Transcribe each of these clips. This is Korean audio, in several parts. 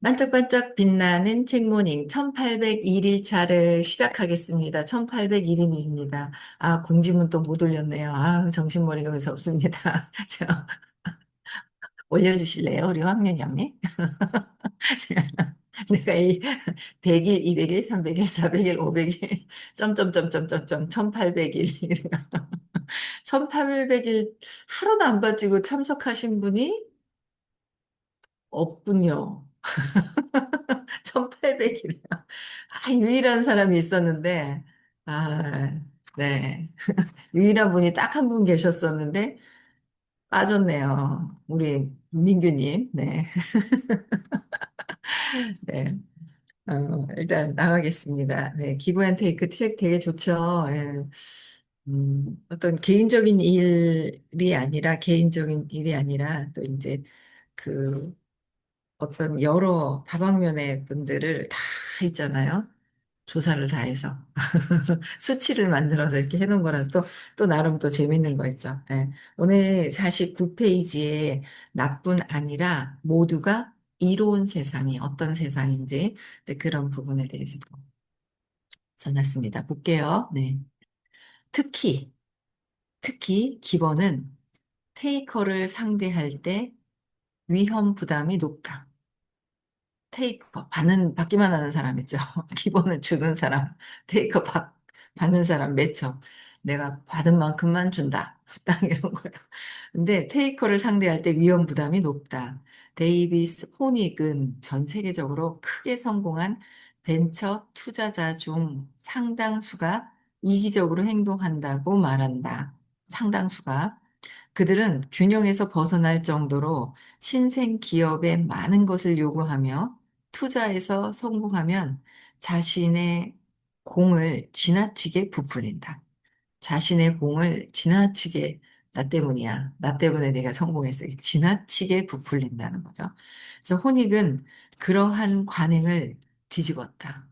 반짝반짝 빛나는 책모닝 1801일차를 시작하겠습니다. 1801일입니다. 아, 공지문 또 못 올렸네요. 아, 정신머리가 왜 없습니다. 올려주실래요? 우리 황년영님? 내가 이 100일, 200일, 300일, 400일, 500일, 점점점점점점 1800일. 1800일 하루도 안 빠지고 참석하신 분이 없군요. 1800이래요. 아, 유일한 사람이 있었는데, 아, 네. 유일한 분이 딱 한 분 계셨었는데, 빠졌네요. 우리 민규님. 네. 네. 일단 나가겠습니다. 네. 기브 앤 테이크 책 되게 좋죠. 예. 어떤 개인적인 일이 아니라, 개인적인 일이 아니라, 또 이제 그 어떤 여러 다방면의 분들을 다 있잖아요. 조사를 다 해서. 수치를 만들어서 이렇게 해놓은 거라서 또 나름 또 재밌는 거 있죠. 예. 오늘 49페이지에 나뿐 아니라 모두가 이로운 세상이 어떤 세상인지 네, 그런 부분에 대해서 또 써놨습니다. 볼게요. 네. 특히, 특히 기본은 테이커를 상대할 때 위험 부담이 높다. 테이커 받기만 하는 사람 있죠. 기본은 주는 사람, 테이커 받는 사람 매쳐. 내가 받은 만큼만 준다. 딱 이런 거예요. 근데 테이커를 상대할 때 위험 부담이 높다. 데이비스 호닉은 전 세계적으로 크게 성공한 벤처 투자자 중 상당수가 이기적으로 행동한다고 말한다. 상당수가. 그들은 균형에서 벗어날 정도로 신생 기업에 많은 것을 요구하며 투자에서 성공하면 자신의 공을 지나치게 부풀린다. 자신의 공을 지나치게 나 때문이야. 나 때문에 내가 성공했어. 지나치게 부풀린다는 거죠. 그래서 호닉은 그러한 관행을 뒤집었다.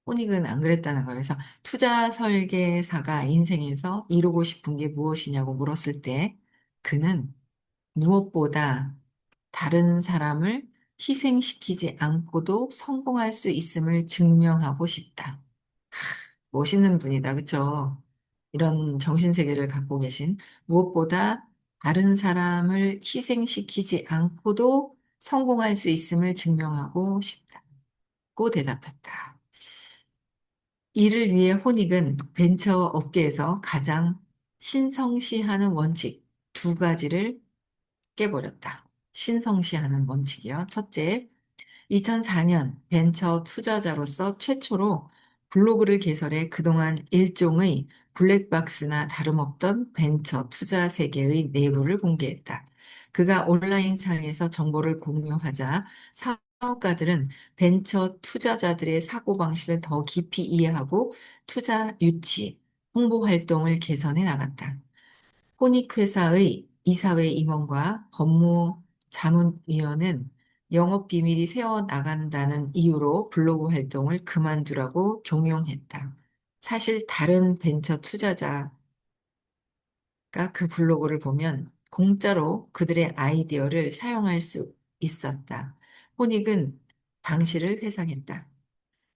호닉은 안 그랬다는 거예요. 그래서 투자 설계사가 인생에서 이루고 싶은 게 무엇이냐고 물었을 때 그는 무엇보다 다른 사람을 희생시키지 않고도 성공할 수 있음을 증명하고 싶다. 멋있는 분이다. 그쵸? 이런 정신세계를 갖고 계신 무엇보다 다른 사람을 희생시키지 않고도 성공할 수 있음을 증명하고 싶다고 대답했다. 이를 위해 호닉은 벤처 업계에서 가장 신성시하는 원칙 두 가지를 깨버렸다. 신성시하는 원칙이요. 첫째, 2004년 벤처 투자자로서 최초로 블로그를 개설해 그동안 일종의 블랙박스나 다름없던 벤처 투자 세계의 내부를 공개했다. 그가 온라인상에서 정보를 공유하자 사업가들은 벤처 투자자들의 사고방식을 더 깊이 이해하고 투자 유치, 홍보 활동을 개선해 나갔다. 혼익회사의 이사회 임원과 법무자문위원은 영업 비밀이 새어 나간다는 이유로 블로그 활동을 그만두라고 종용했다. 사실 다른 벤처 투자자가 그 블로그를 보면 공짜로 그들의 아이디어를 사용할 수 있었다. 혼익은 당시를 회상했다.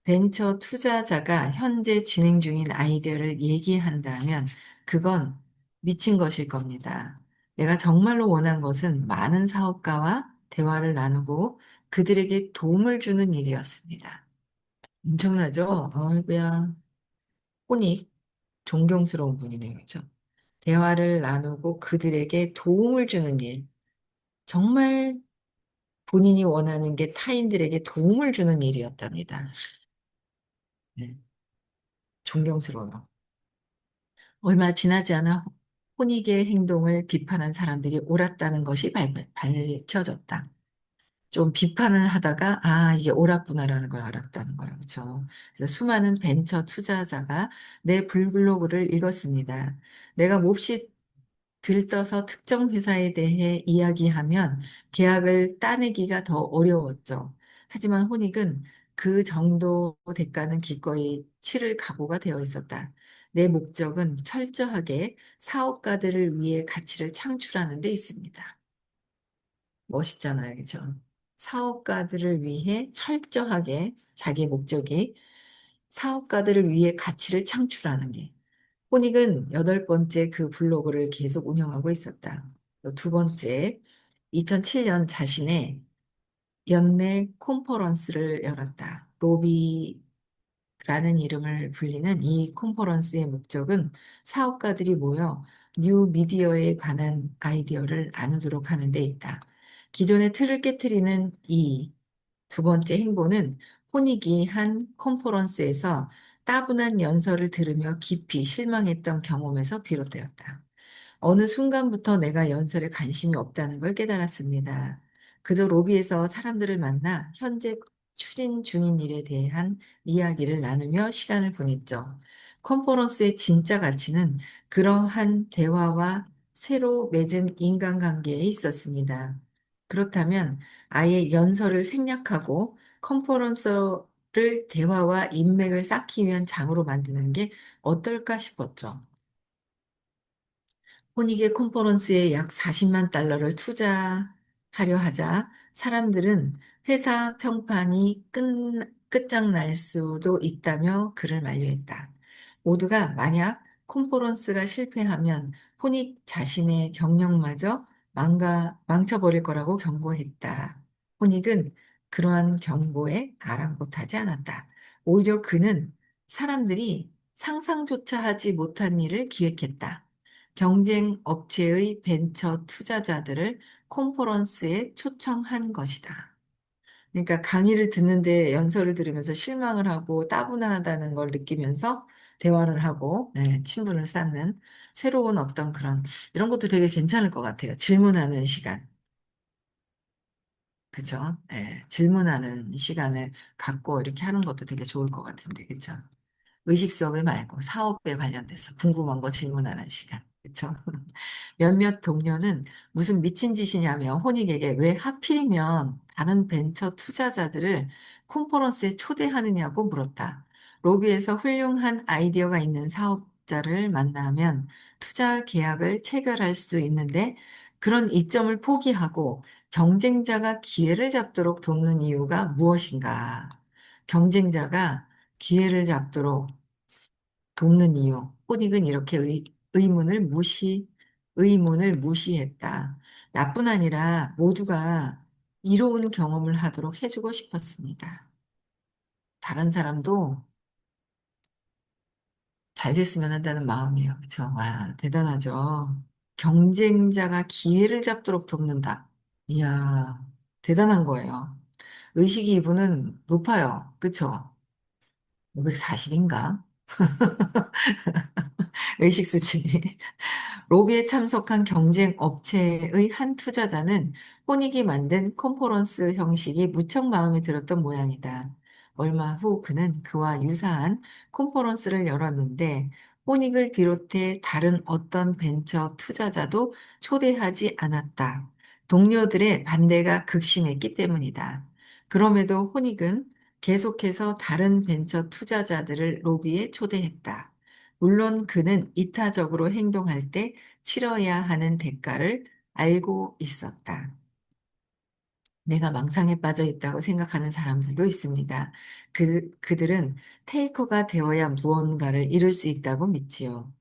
벤처 투자자가 현재 진행 중인 아이디어를 얘기한다면 그건 미친 것일 겁니다. 내가 정말로 원한 것은 많은 사업가와 대화를 나누고 그들에게 도움을 주는 일이었습니다. 엄청나죠? 어이구야. 혼이 존경스러운 분이네요. 그죠? 대화를 나누고 그들에게 도움을 주는 일. 정말 본인이 원하는 게 타인들에게 도움을 주는 일이었답니다. 네, 존경스러워요. 얼마 지나지 않아 혼익의 행동을 비판한 사람들이 옳았다는 것이 밝혀졌다. 좀 비판을 하다가, 아, 이게 옳았구나라는 걸 알았다는 거예요. 그렇죠? 그래서 수많은 벤처 투자자가 내 블로그를 읽었습니다. 내가 몹시 들떠서 특정 회사에 대해 이야기하면 계약을 따내기가 더 어려웠죠. 하지만 혼익은 그 정도 대가는 기꺼이 치를 각오가 되어 있었다. 내 목적은 철저하게 사업가들을 위해 가치를 창출하는 데 있습니다. 멋있잖아요, 그죠? 사업가들을 위해 철저하게 자기 목적이 사업가들을 위해 가치를 창출하는 게. 호닉은 여덟 번째 그 블로그를 계속 운영하고 있었다. 두 번째, 2007년 자신의 연내 콘퍼런스를 열었다. 로비라는 이름을 불리는 이 콘퍼런스의 목적은 사업가들이 모여 뉴 미디어에 관한 아이디어를 나누도록 하는 데 있다. 기존의 틀을 깨트리는 이 두 번째 행보는 호닉이 한 컨퍼런스에서 따분한 연설을 들으며 깊이 실망했던 경험에서 비롯되었다. 어느 순간부터 내가 연설에 관심이 없다는 걸 깨달았습니다. 그저 로비에서 사람들을 만나 현재 추진 중인 일에 대한 이야기를 나누며 시간을 보냈죠. 컨퍼런스의 진짜 가치는 그러한 대화와 새로 맺은 인간관계에 있었습니다. 그렇다면 아예 연설을 생략하고 컨퍼런스를 대화와 인맥을 쌓기 위한 장으로 만드는 게 어떨까 싶었죠. 호니게 컨퍼런스에 약 40만 달러를 투자하려 하자 사람들은 회사 평판이 끝장날 수도 있다며 그를 만류했다. 모두가 만약 컨퍼런스가 실패하면 호닉 자신의 경력마저 망쳐버릴 거라고 경고했다. 호닉은 그러한 경고에 아랑곳하지 않았다. 오히려 그는 사람들이 상상조차 하지 못한 일을 기획했다. 경쟁 업체의 벤처 투자자들을 컨퍼런스에 초청한 것이다. 그러니까 강의를 듣는데 연설을 들으면서 실망을 하고 따분하다는 걸 느끼면서 대화를 하고 네, 친분을 쌓는 새로운 어떤 그런 이런 것도 되게 괜찮을 것 같아요. 질문하는 시간. 그죠? 예, 질문하는 시간을 갖고 이렇게 하는 것도 되게 좋을 것 같은데, 그죠? 의식 수업에 말고 사업에 관련돼서 궁금한 거 질문하는 시간. 그렇죠? 몇몇 동료는 무슨 미친 짓이냐며 호닉에게 왜 하필이면 다른 벤처 투자자들을 컨퍼런스에 초대하느냐고 물었다. 로비에서 훌륭한 아이디어가 있는 사업자를 만나면 투자 계약을 체결할 수도 있는데 그런 이점을 포기하고 경쟁자가 기회를 잡도록 돕는 이유가 무엇인가? 경쟁자가 기회를 잡도록 돕는 이유. 호닉은 이렇게 의문을 무시했다. 나뿐 아니라 모두가 이로운 경험을 하도록 해주고 싶었습니다. 다른 사람도 잘 됐으면 한다는 마음이에요. 그쵸? 와, 대단하죠. 경쟁자가 기회를 잡도록 돕는다. 이야, 대단한 거예요. 의식이 이분은 높아요. 그쵸? 540인가? 의식 수준이. 로비에 참석한 경쟁 업체의 한 투자자는 호닉이 만든 컨퍼런스 형식이 무척 마음에 들었던 모양이다. 얼마 후 그는 그와 유사한 컨퍼런스를 열었는데 호닉을 비롯해 다른 어떤 벤처 투자자도 초대하지 않았다. 동료들의 반대가 극심했기 때문이다. 그럼에도 호닉은 계속해서 다른 벤처 투자자들을 로비에 초대했다. 물론 그는 이타적으로 행동할 때 치러야 하는 대가를 알고 있었다. 내가 망상에 빠져 있다고 생각하는 사람들도 있습니다. 그들은 테이커가 되어야 무언가를 이룰 수 있다고 믿지요.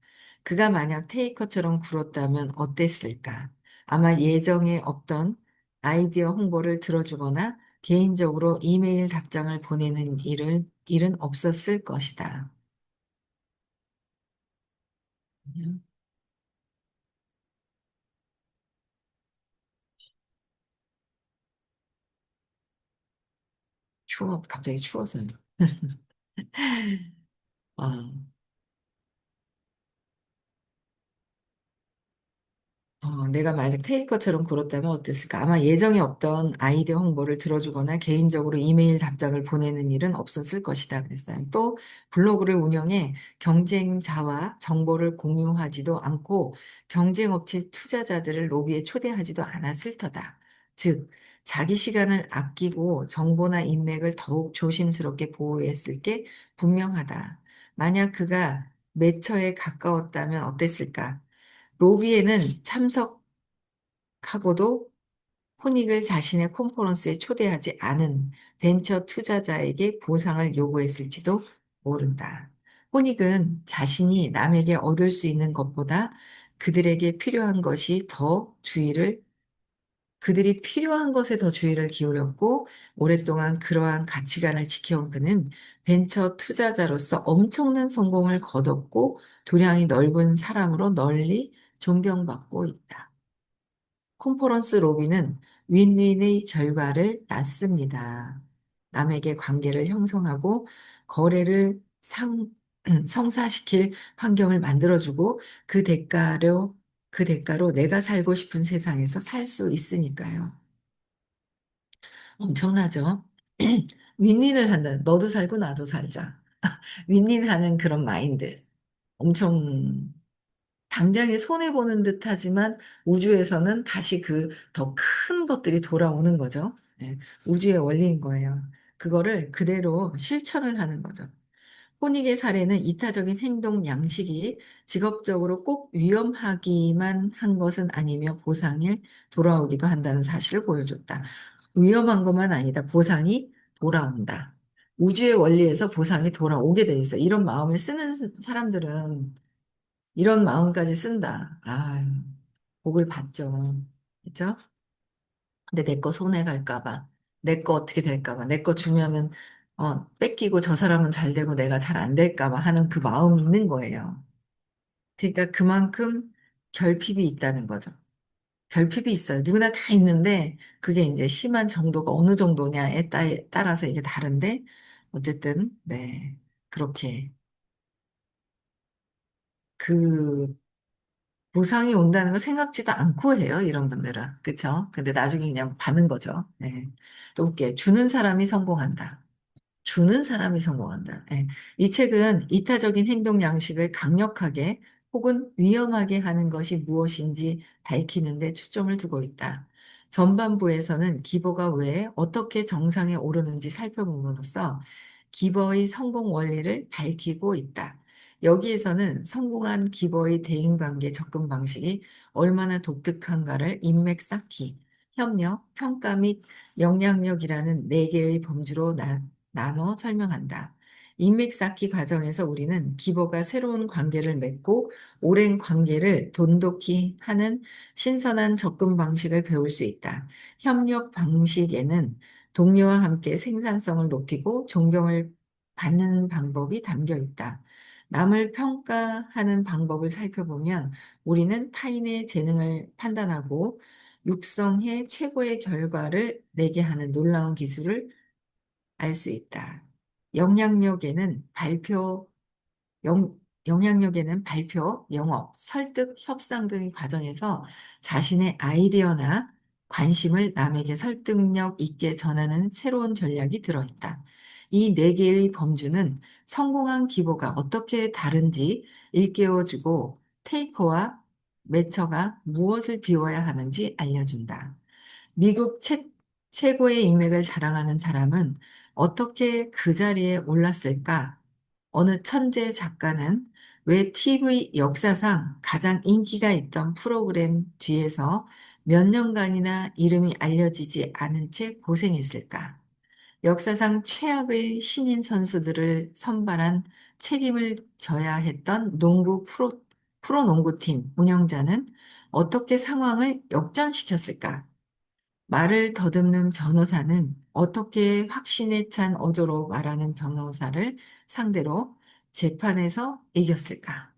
그가 만약 테이커처럼 굴었다면 어땠을까? 아마 예정에 없던 아이디어 홍보를 들어주거나 개인적으로 이메일 답장을 보내는 일은 없었을 것이다. 갑자기 추워서요. 어, 내가 만약 테이커처럼 굴었다면 어땠을까? 아마 예정에 없던 아이디어 홍보를 들어주거나 개인적으로 이메일 답장을 보내는 일은 없었을 것이다. 그랬어요. 또 블로그를 운영해 경쟁자와 정보를 공유하지도 않고 경쟁업체 투자자들을 로비에 초대하지도 않았을 터다. 즉, 자기 시간을 아끼고 정보나 인맥을 더욱 조심스럽게 보호했을 게 분명하다. 만약 그가 매처에 가까웠다면 어땠을까? 로비에는 참석하고도 호닉을 자신의 컨퍼런스에 초대하지 않은 벤처 투자자에게 보상을 요구했을지도 모른다. 호닉은 자신이 남에게 얻을 수 있는 것보다 그들에게 필요한 것이 더 주의를 그들이 필요한 것에 더 주의를 기울였고, 오랫동안 그러한 가치관을 지켜온 그는 벤처 투자자로서 엄청난 성공을 거뒀고, 도량이 넓은 사람으로 널리 존경받고 있다. 컨퍼런스 로비는 윈윈의 결과를 낳습니다. 남에게 관계를 형성하고 거래를 성사시킬 환경을 만들어주고 그 대가로 내가 살고 싶은 세상에서 살 수 있으니까요. 엄청나죠? 윈윈을 한다. 너도 살고 나도 살자. 윈윈하는 그런 마인드. 엄청 당장에 손해보는 듯 하지만 우주에서는 다시 그 더 큰 것들이 돌아오는 거죠. 예, 우주의 원리인 거예요. 그거를 그대로 실천을 하는 거죠. 혼익의 사례는 이타적인 행동 양식이 직업적으로 꼭 위험하기만 한 것은 아니며 보상이 돌아오기도 한다는 사실을 보여줬다. 위험한 것만 아니다. 보상이 돌아온다. 우주의 원리에서 보상이 돌아오게 돼 있어. 이런 마음을 쓰는 사람들은 이런 마음까지 쓴다. 아, 복을 받죠. 그죠? 근데 내 거 손해 갈까 봐. 내 거 어떻게 될까 봐. 내 거 주면은 뺏기고 저 사람은 잘 되고 내가 잘 안 될까 봐 하는 그 마음이 있는 거예요. 그러니까 그만큼 결핍이 있다는 거죠. 결핍이 있어요. 누구나 다 있는데 그게 이제 심한 정도가 어느 정도냐에 따라서 이게 다른데 어쨌든 네. 그렇게 그 보상이 온다는 걸 생각지도 않고 해요, 이런 분들은. 그쵸? 근데 나중에 그냥 받는 거죠. 네. 또 볼게요. 주는 사람이 성공한다. 주는 사람이 성공한다. 예. 이 책은 이타적인 행동 양식을 강력하게 혹은 위험하게 하는 것이 무엇인지 밝히는 데 초점을 두고 있다. 전반부에서는 기버가 왜 어떻게 정상에 오르는지 살펴봄으로써 기버의 성공 원리를 밝히고 있다. 여기에서는 성공한 기버의 대인관계 접근 방식이 얼마나 독특한가를 인맥 쌓기, 협력, 평가 및 영향력이라는 네 개의 범주로 나눠 설명한다. 인맥 쌓기 과정에서 우리는 기버가 새로운 관계를 맺고 오랜 관계를 돈독히 하는 신선한 접근 방식을 배울 수 있다. 협력 방식에는 동료와 함께 생산성을 높이고 존경을 받는 방법이 담겨 있다. 남을 평가하는 방법을 살펴보면 우리는 타인의 재능을 판단하고 육성해 최고의 결과를 내게 하는 놀라운 기술을 알 수 있다. 영향력에는 발표, 영, 영향력에는 발표, 영업, 설득, 협상 등의 과정에서 자신의 아이디어나 관심을 남에게 설득력 있게 전하는 새로운 전략이 들어있다. 이 네 개의 범주는 성공한 기보가 어떻게 다른지 일깨워주고 테이커와 매처가 무엇을 비워야 하는지 알려준다. 미국 최고의 인맥을 자랑하는 사람은 어떻게 그 자리에 올랐을까? 어느 천재 작가는 왜 TV 역사상 가장 인기가 있던 프로그램 뒤에서 몇 년간이나 이름이 알려지지 않은 채 고생했을까? 역사상 최악의 신인 선수들을 선발한 책임을 져야 했던 프로농구팀 운영자는 어떻게 상황을 역전시켰을까? 말을 더듬는 변호사는 어떻게 확신에 찬 어조로 말하는 변호사를 상대로 재판에서 이겼을까?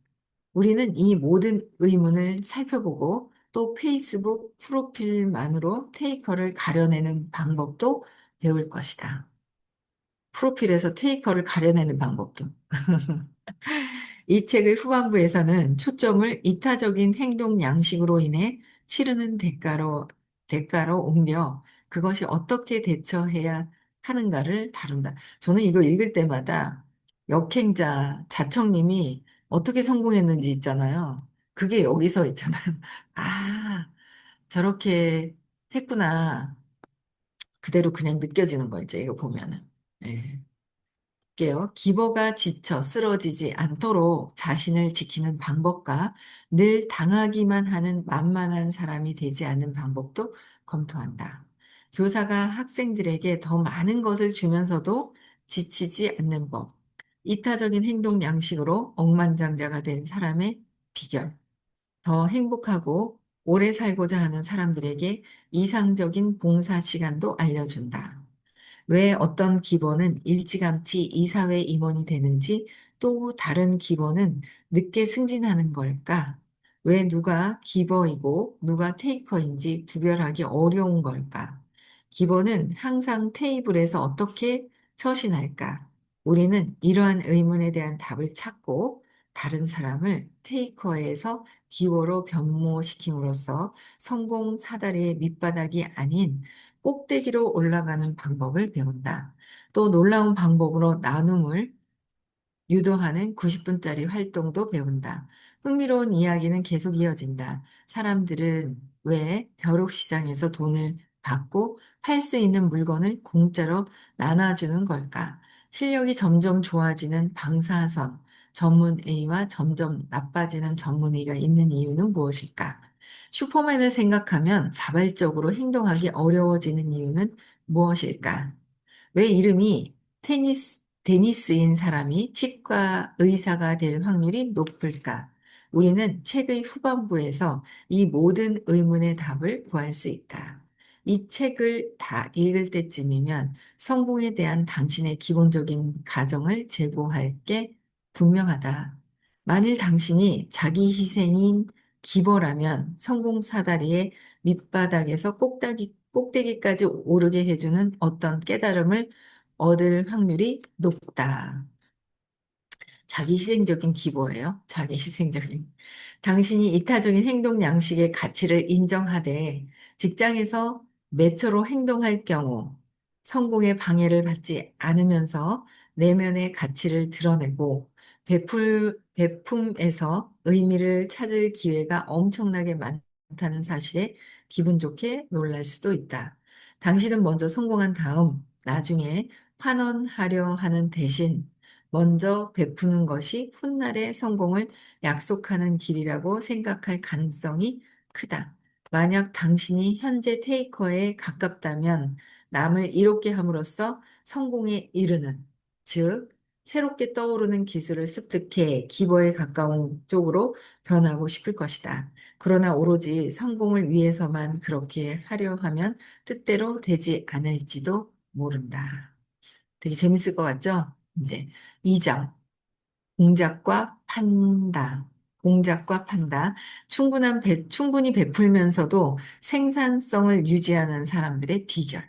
우리는 이 모든 의문을 살펴보고 또 페이스북 프로필만으로 테이커를 가려내는 방법도 배울 것이다. 프로필에서 테이커를 가려내는 방법도. 이 책의 후반부에서는 초점을 이타적인 행동 양식으로 인해 치르는 대가로 옮겨 그것이 어떻게 대처해야 하는가를 다룬다. 저는 이거 읽을 때마다 역행자 자청님이 어떻게 성공했는지 있잖아요. 그게 여기서 있잖아요. 아, 저렇게 했구나. 그대로 그냥 느껴지는 거 있죠. 이거 보면은. 네. 게요. 기보가 지쳐 쓰러지지 않도록 자신을 지키는 방법과 늘 당하기만 하는 만만한 사람이 되지 않는 방법도 검토한다. 교사가 학생들에게 더 많은 것을 주면서도 지치지 않는 법. 이타적인 행동 양식으로 억만장자가 된 사람의 비결. 더 행복하고 오래 살고자 하는 사람들에게 이상적인 봉사 시간도 알려준다. 왜 어떤 기본은 일찌감치 이사회 임원이 되는지 또 다른 기본은 늦게 승진하는 걸까? 왜 누가 기버이고 누가 테이커인지 구별하기 어려운 걸까? 기버는 항상 테이블에서 어떻게 처신할까? 우리는 이러한 의문에 대한 답을 찾고 다른 사람을 테이커에서 기버로 변모시킴으로써 성공 사다리의 밑바닥이 아닌 꼭대기로 올라가는 방법을 배운다. 또 놀라운 방법으로 나눔을 유도하는 90분짜리 활동도 배운다. 흥미로운 이야기는 계속 이어진다. 사람들은 왜 벼룩시장에서 돈을 받고 팔 수 있는 물건을 공짜로 나눠주는 걸까? 실력이 점점 좋아지는 방사선 전문 A와 점점 나빠지는 전문 A가 있는 이유는 무엇일까? 슈퍼맨을 생각하면 자발적으로 행동하기 어려워지는 이유는 무엇일까? 왜 이름이 데니스인 사람이 치과 의사가 될 확률이 높을까? 우리는 책의 후반부에서 이 모든 의문의 답을 구할 수 있다. 이 책을 다 읽을 때쯤이면 성공에 대한 당신의 기본적인 가정을 제고할 게 분명하다. 만일 당신이 자기 희생인 기버라면 성공 사다리의 밑바닥에서 꼭대기까지 오르게 해주는 어떤 깨달음을 얻을 확률이 높다. 자기 희생적인 기보예요. 자기 희생적인. 당신이 이타적인 행동 양식의 가치를 인정하되 직장에서 매초로 행동할 경우 성공에 방해를 받지 않으면서 내면의 가치를 드러내고 배품에서 의미를 찾을 기회가 엄청나게 많다는 사실에 기분 좋게 놀랄 수도 있다. 당신은 먼저 성공한 다음 나중에 환원하려 하는 대신 먼저 베푸는 것이 훗날의 성공을 약속하는 길이라고 생각할 가능성이 크다. 만약 당신이 현재 테이커에 가깝다면 남을 이롭게 함으로써 성공에 이르는, 즉, 새롭게 떠오르는 기술을 습득해 기버에 가까운 쪽으로 변하고 싶을 것이다. 그러나 오로지 성공을 위해서만 그렇게 하려 하면 뜻대로 되지 않을지도 모른다. 되게 재밌을 것 같죠? 이제 2장. 공작과 판다. 공작과 판다. 충분히 베풀면서도 생산성을 유지하는 사람들의 비결.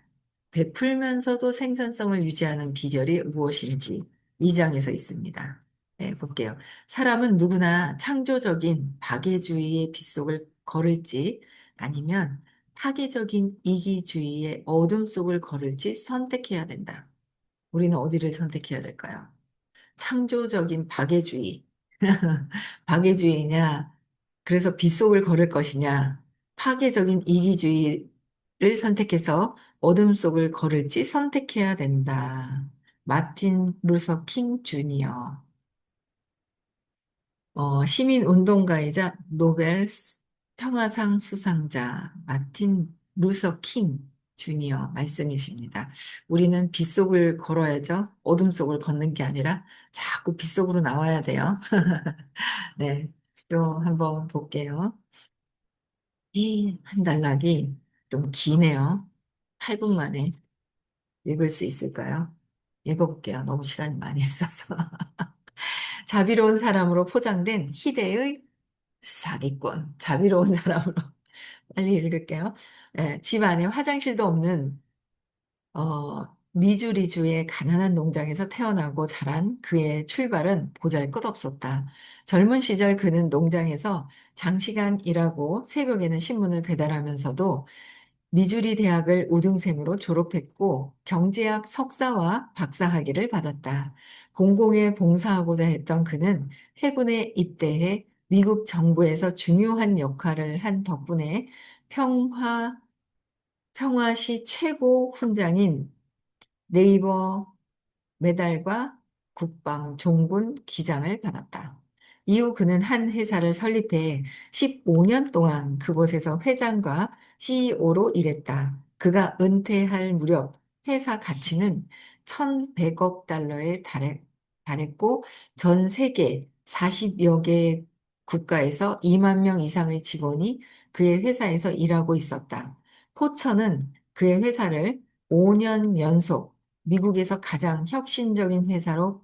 베풀면서도 생산성을 유지하는 비결이 무엇인지 2장에서 있습니다. 네, 볼게요. 사람은 누구나 창조적인 박애주의의 빗속을 걸을지 아니면 파괴적인 이기주의의 어둠 속을 걸을지 선택해야 된다. 우리는 어디를 선택해야 될까요? 창조적인 박애주의. 박애주의냐, 그래서 빗속을 걸을 것이냐, 파괴적인 이기주의를 선택해서 어둠 속을 걸을지 선택해야 된다. 마틴 루서 킹 주니어. 시민운동가이자 노벨 평화상 수상자 마틴 루서 킹 주니어 말씀이십니다. 우리는 빗속을 걸어야죠. 어둠 속을 걷는 게 아니라 자꾸 빗속으로 나와야 돼요. 네, 또 한번 볼게요. 이 한 단락이 좀 기네요. 8분 만에 읽을 수 있을까요? 읽어볼게요. 너무 시간이 많이 있어서. 자비로운 사람으로 포장된 희대의 사기꾼. 자비로운 사람으로. 빨리 읽을게요. 예, 집 안에 화장실도 없는 미주리주의 가난한 농장에서 태어나고 자란 그의 출발은 보잘것없었다. 젊은 시절 그는 농장에서 장시간 일하고 새벽에는 신문을 배달하면서도 미주리 대학을 우등생으로 졸업했고 경제학 석사와 박사학위를 받았다. 공공에 봉사하고자 했던 그는 해군에 입대해 미국 정부에서 중요한 역할을 한 덕분에 평화시 최고 훈장인 네이버 메달과 국방 종군 기장을 받았다. 이후 그는 한 회사를 설립해 15년 동안 그곳에서 회장과 CEO로 일했다. 그가 은퇴할 무렵 회사 가치는 1,100억 달러에 달했고 전 세계 40여 개 국가에서 2만 명 이상의 직원이 그의 회사에서 일하고 있었다. 포처는 그의 회사를 5년 연속 미국에서 가장 혁신적인 회사로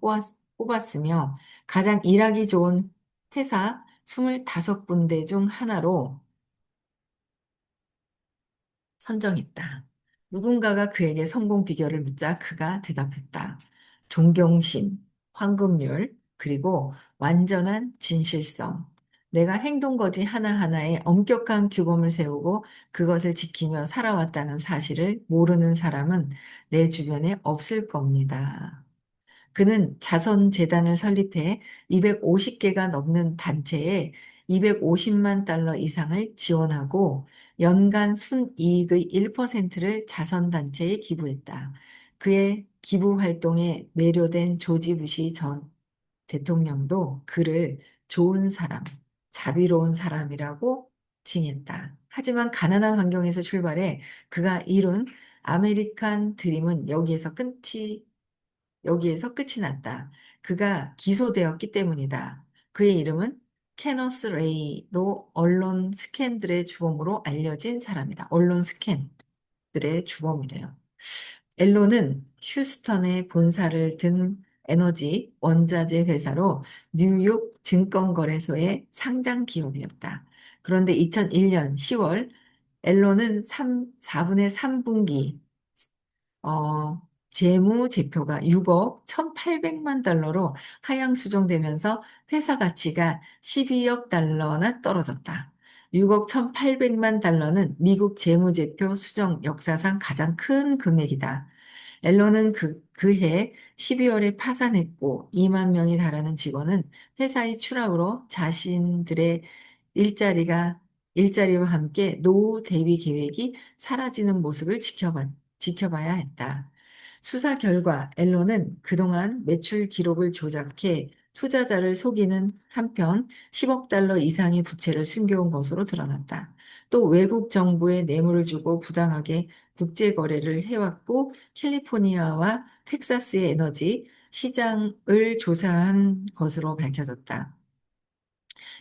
뽑았으며 가장 일하기 좋은 회사 25군데 중 하나로 선정했다. 누군가가 그에게 성공 비결을 묻자 그가 대답했다. 존경심, 황금률, 그리고 완전한 진실성. 내가 행동 거지 하나하나에 엄격한 규범을 세우고 그것을 지키며 살아왔다는 사실을 모르는 사람은 내 주변에 없을 겁니다. 그는 자선재단을 설립해 250개가 넘는 단체에 250만 달러 이상을 지원하고 연간 순이익의 1%를 자선단체에 기부했다. 그의 기부 활동에 매료된 조지 부시 전 대통령도 그를 좋은 사람, 자비로운 사람이라고 칭했다. 하지만 가난한 환경에서 출발해 그가 이룬 아메리칸 드림은 여기에서 끝이 났다. 그가 기소되었기 때문이다. 그의 이름은 케너스 레이로 언론 스캔들의 주범으로 알려진 사람이다. 언론 스캔들의 주범이래요. 앨런은 휴스턴에 본사를 든 에너지 원자재 회사로 뉴욕 증권거래소의 상장 기업이었다. 그런데 2001년 10월 앨런은 4분의 3분기 재무제표가 6억 1,800만 달러로 하향 수정되면서 회사 가치가 12억 달러나 떨어졌다. 6억 1,800만 달러는 미국 재무제표 수정 역사상 가장 큰 금액이다. 앨런은 그해 12월에 파산했고 2만 명이 달하는 직원은 회사의 추락으로 자신들의 일자리가 일자리와 함께 노후 대비 계획이 사라지는 모습을 지켜봐야 했다. 수사 결과 앨런은 그동안 매출 기록을 조작해 투자자를 속이는 한편 10억 달러 이상의 부채를 숨겨온 것으로 드러났다. 또 외국 정부에 뇌물을 주고 부당하게 국제 거래를 해왔고 캘리포니아와 텍사스의 에너지 시장을 조사한 것으로 밝혀졌다.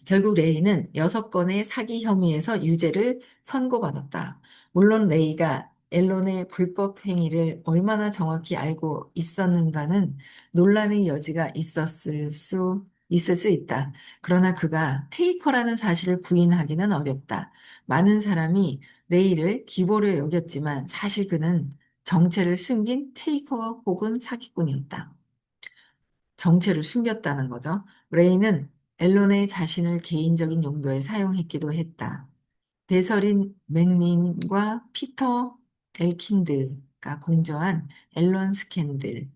결국 레이는 6건의 사기 혐의에서 유죄를 선고받았다. 물론 레이가 앨런의 불법 행위를 얼마나 정확히 알고 있었는가는 논란의 여지가 있을 수 있다. 그러나 그가 테이커라는 사실을 부인하기는 어렵다. 많은 사람이 레이를 기보로 여겼지만 사실 그는 정체를 숨긴 테이커 혹은 사기꾼이었다. 정체를 숨겼다는 거죠. 레이는 앨런의 자신을 개인적인 용도에 사용했기도 했다. 배설인 맥린과 피터 엘킨드가 공저한 앨런 스캔들이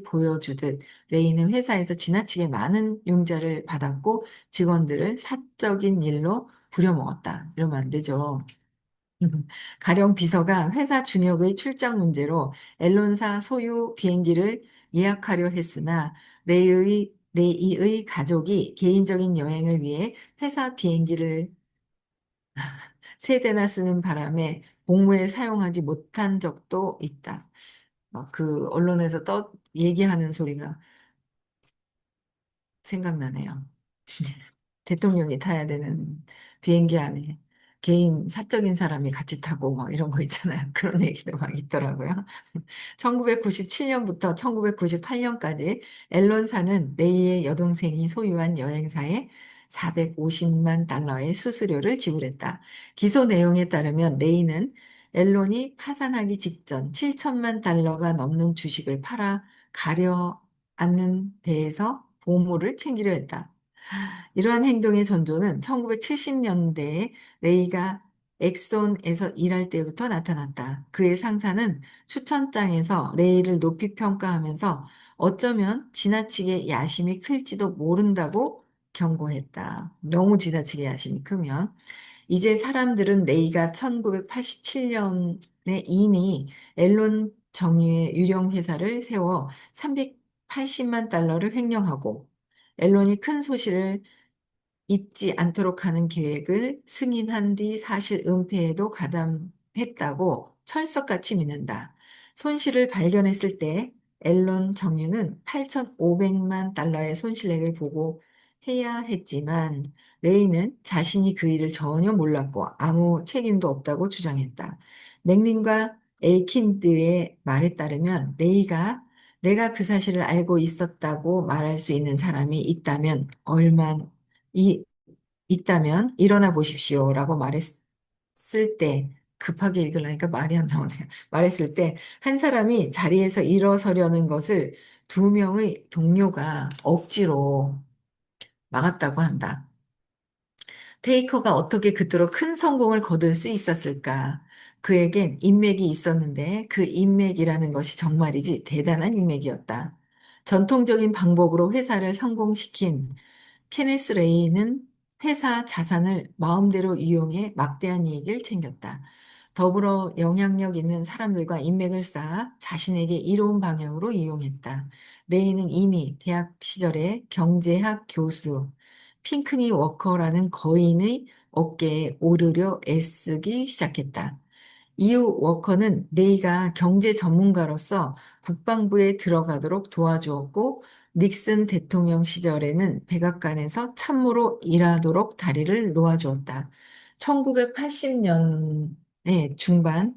보여주듯 레이는 회사에서 지나치게 많은 융자를 받았고 직원들을 사적인 일로 부려먹었다. 이러면 안 되죠. 가령 비서가 회사 준역의 출장 문제로 앨런사 소유 비행기를 예약하려 했으나 레이의 가족이 개인적인 여행을 위해 회사 비행기를 세 대나 쓰는 바람에 공무에 사용하지 못한 적도 있다. 그 언론에서 얘기하는 소리가 생각나네요. 대통령이 타야 되는 비행기 안에 개인 사적인 사람이 같이 타고 막 이런 거 있잖아요. 그런 얘기도 막 있더라고요. 1997년부터 1998년까지 앨런사는 레이의 여동생이 소유한 여행사에 450만 달러의 수수료를 지불했다. 기소 내용에 따르면 레이는 앨런이 파산하기 직전 7천만 달러가 넘는 주식을 팔아 가려 앉는 배에서 보물을 챙기려 했다. 이러한 행동의 전조는 1970년대에 레이가 엑손에서 일할 때부터 나타났다. 그의 상사는 추천장에서 레이를 높이 평가하면서 어쩌면 지나치게 야심이 클지도 모른다고 경고했다. 너무 지나치게 야심이 크면. 이제 사람들은 레이가 1987년에 이미 앨런 정유의 유령 회사를 세워 380만 달러를 횡령하고 앨런이 큰 소실을 입지 않도록 하는 계획을 승인한 뒤 사실 은폐에도 가담했다고 철석같이 믿는다. 손실을 발견했을 때 앨런 정유는 8,500만 달러의 손실액을 보고 해야 했지만 레이는 자신이 그 일을 전혀 몰랐고 아무 책임도 없다고 주장했다. 맥린과 엘킨드의 말에 따르면 레이가 내가 그 사실을 알고 있었다고 말할 수 있는 사람이 이, 있다면 일어나 보십시오라고 말했을 때 급하게 읽으려니까 말이 안 나오네요. 말했을 때 한 사람이 자리에서 일어서려는 것을 두 명의 동료가 억지로 막았다고 한다. 테이커가 어떻게 그토록 큰 성공을 거둘 수 있었을까? 그에겐 인맥이 있었는데 그 인맥이라는 것이 정말이지 대단한 인맥이었다. 전통적인 방법으로 회사를 성공시킨 케네스 레이는 회사 자산을 마음대로 이용해 막대한 이익을 챙겼다. 더불어 영향력 있는 사람들과 인맥을 쌓아 자신에게 이로운 방향으로 이용했다. 레이는 이미 대학 시절에 경제학 교수 핑크니 워커라는 거인의 어깨에 오르려 애쓰기 시작했다. 이후 워커는 레이가 경제 전문가로서 국방부에 들어가도록 도와주었고, 닉슨 대통령 시절에는 백악관에서 참모로 일하도록 다리를 놓아주었다. 1980년의 중반,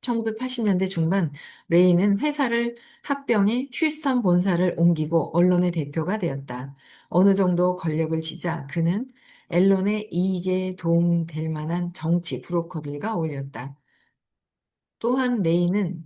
1980년대 중반, 레이는 회사를 합병해 휴스턴 본사를 옮기고 언론의 대표가 되었다. 어느 정도 권력을 쥐자 그는 앨런의 이익에 도움될 만한 정치 브로커들과 어울렸다. 또한 레이는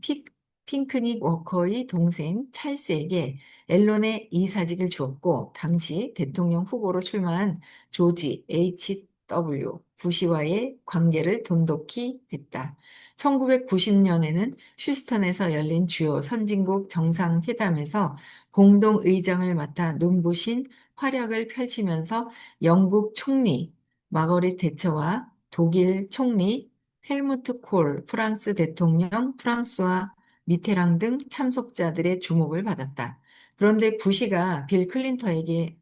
핑크닉 워커의 동생 찰스에게 앨런의 이사직을 주었고, 당시 대통령 후보로 출마한 조지 H.W. 부시와의 관계를 돈독히 했다. 1990년에는 휴스턴에서 열린 주요 선진국 정상회담에서 공동의장을 맡아 눈부신 활약을 펼치면서 영국 총리 마거릿 대처와 독일 총리 헬무트 콜 프랑스 대통령, 프랑스와 미테랑 등 참석자들의 주목을 받았다. 그런데 부시가 빌 클린턴에게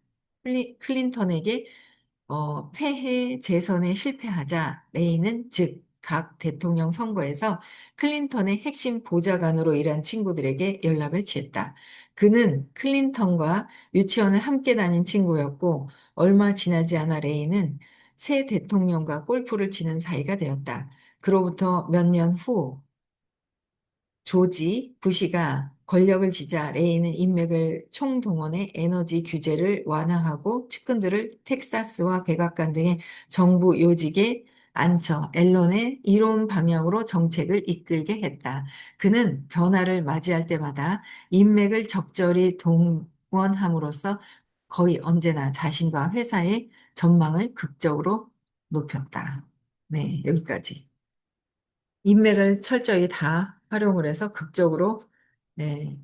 폐해 재선에 실패하자 레이는 즉 각 대통령 선거에서 클린턴의 핵심 보좌관으로 일한 친구들에게 연락을 취했다. 그는 클린턴과 유치원을 함께 다닌 친구였고 얼마 지나지 않아 레이는 새 대통령과 골프를 치는 사이가 되었다. 그로부터 몇 년 후 조지 부시가 권력을 쥐자 레이는 인맥을 총동원해 에너지 규제를 완화하고 측근들을 텍사스와 백악관 등의 정부 요직에 앉혀 앨런의 이로운 방향으로 정책을 이끌게 했다. 그는 변화를 맞이할 때마다 인맥을 적절히 동원함으로써 거의 언제나 자신과 회사의 전망을 극적으로 높였다. 네, 여기까지. 인맥을 철저히 다 활용을 해서 극적으로 네,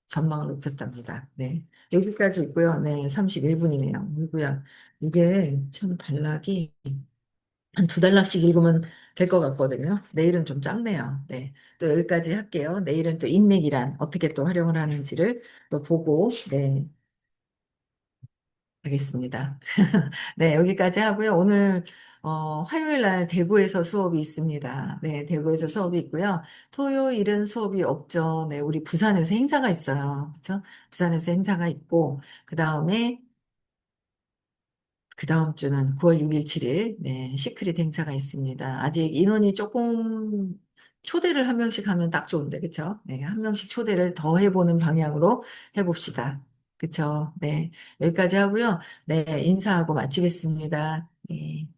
전망을 높였답니다. 네. 여기까지 있고요. 네, 31분이네요. 이고요. 이게 참 단락이 한 두 단락씩 읽으면 될 것 같거든요. 내일은 좀 짧네요. 네. 또 여기까지 할게요. 내일은 또 인맥이란 어떻게 또 활용을 하는지를 또 보고, 네, 하겠습니다. 네, 여기까지 하고요. 오늘 화요일 날 대구에서 수업이 있습니다. 네, 대구에서 수업이 있고요. 토요일은 수업이 없죠. 네, 우리 부산에서 행사가 있어요. 그렇죠? 부산에서 행사가 있고 그 다음 주는 9월 6일, 7일, 네, 시크릿 행사가 있습니다. 아직 인원이 조금 초대를 한 명씩 하면 딱 좋은데, 그쵸? 네, 한 명씩 초대를 더 해보는 방향으로 해봅시다. 그쵸? 네, 여기까지 하고요. 네, 인사하고 마치겠습니다. 네.